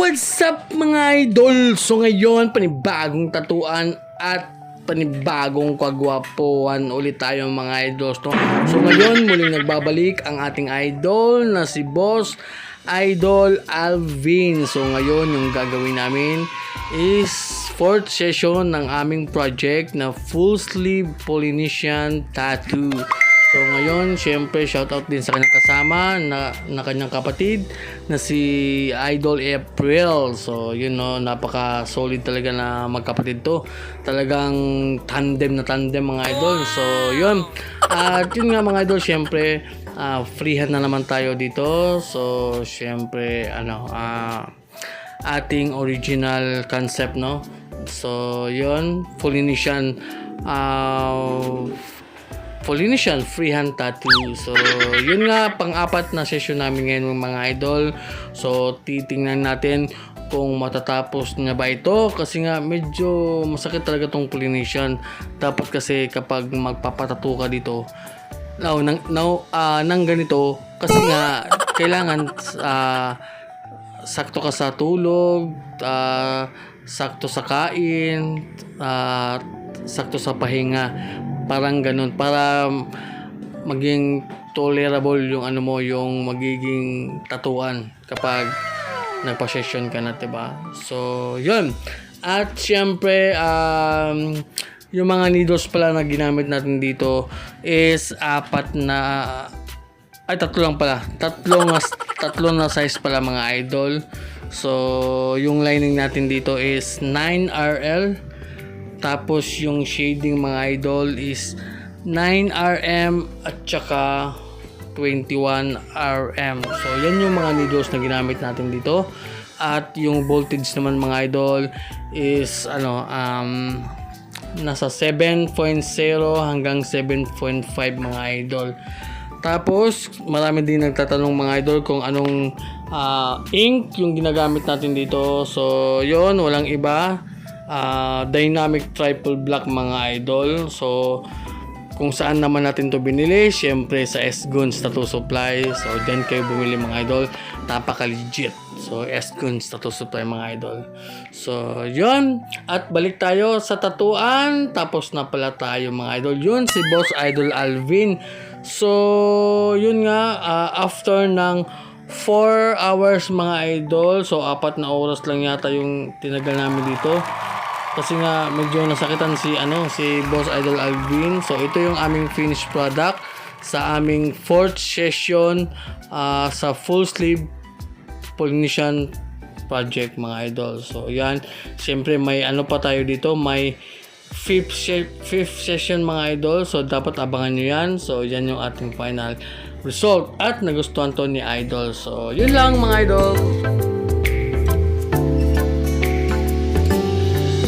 What's up mga idol? So ngayon, panibagong tatuan at panibagong kagwapuan ulit tayo mga idol. So ngayon, muling nagbabalik ang ating idol na si Boss Idol Alvin. So ngayon, yung gagawin namin is 4th session ng aming project na full sleeve Polynesian tattoo. So ngayon, syempre shoutout din sa kanyang kasama na kanyang kapatid na si Idol April. So yun no, napaka solid talaga na magkapatid to. Talagang tandem na tandem mga idol. So yun. At yun nga mga idol, syempre freehand na naman tayo dito. So syempre ating original concept no. So yun, Polynesian freehand tattoo. So yun nga, pang-apat na session namin ngayon mga idol. So titingnan natin kung matatapos na ba ito, kasi nga medyo masakit talaga tong Polynesian. Dapat kasi kapag magpapatattoo ka dito nang ganito, kasi nga kailangan sakto ka sa tulog, sakto sa kain, sakto sa pahinga. Parang ganun, para maging tolerable yung yung magiging tatuan kapag nagpa-session ka na, diba? So yun. At syempre yung mga needles pala na ginamit natin dito is tatlo lang pala. Tatlo na size pala mga idol. So yung lining natin dito is 9RL. Tapos yung shading mga idol is 9RM at saka 21RM. So yan yung mga needles na ginamit natin dito. At yung voltage naman mga idol is nasa 7.0 hanggang 7.5 mga idol. Tapos marami din nagtatanong mga idol kung anong ink yung ginagamit natin dito. So yon, walang iba, Dynamic Triple Black mga idol. So kung saan naman natin to binili, syempre sa S-Guns Tattoo Supply. So dyan kayo bumili mga idol, napaka legit. So S-Guns Tattoo Supply mga idol. So yun, at balik tayo sa tatuan. Tapos na pala tayo mga idol. Yun si Boss Idol Alvin. So yun nga, after ng 4 hours mga idol, so 4 na oras lang yata yung tinagal namin dito. Kasi nga medyo nasakitan si Boss Idol Alvin. So ito yung aming finished product sa aming 4th session sa full sleeve Polynesian project mga idol. So yan, syempre may pa tayo dito, may 5th session mga idol. So dapat abangan nyo yan. So yan yung ating final result at nagustuhan to ni idol. So yun lang mga idol.